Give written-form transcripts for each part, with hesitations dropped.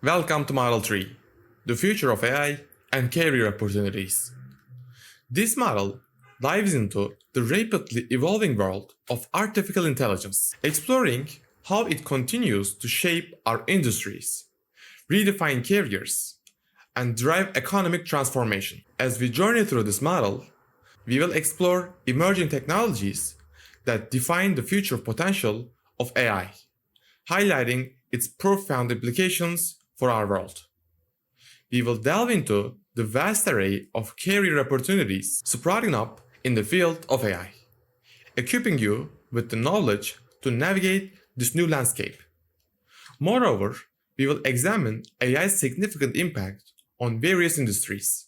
Welcome to Model 3, the future of AI and career opportunities. This model dives into the rapidly evolving world of artificial intelligence, exploring how it continues to shape our industries, redefine careers, and drive economic transformation. As we journey through this model, we will explore emerging technologies that define the future potential of AI, highlighting its profound implications for our world. We will delve into the vast array of career opportunities sprouting up in the field of AI, equipping you with the knowledge to navigate this new landscape. Moreover, we will examine AI's significant impact on various industries,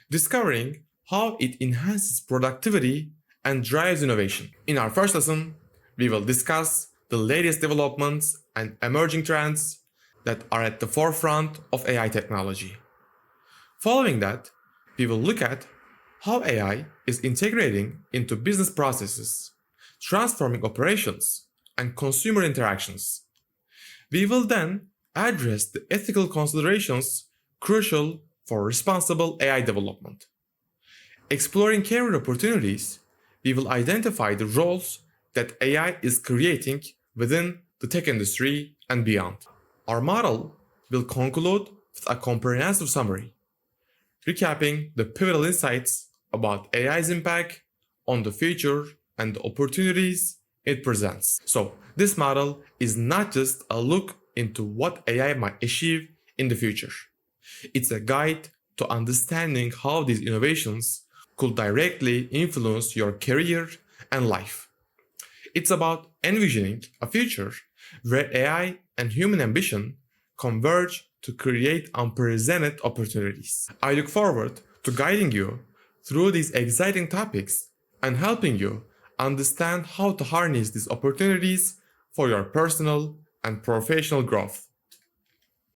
discovering how it enhances productivity and drives innovation. In our first lesson, we will discuss the latest developments and emerging trends that are at the forefront of AI technology. Following that, we will look at how AI is integrating into business processes, transforming operations and consumer interactions. We will then address the ethical considerations crucial for responsible AI development. Exploring career opportunities, we will identify the roles that AI is creating within the tech industry and beyond. Our model will conclude with a comprehensive summary, recapping the pivotal insights about AI's impact on the future and the opportunities it presents. So, this model is not just a look into what AI might achieve in the future. It's a guide to understanding how these innovations could directly influence your career and life. It's about envisioning a future where AI and human ambition converge to create unprecedented opportunities. I look forward to guiding you through these exciting topics and helping you understand how to harness these opportunities for your personal and professional growth.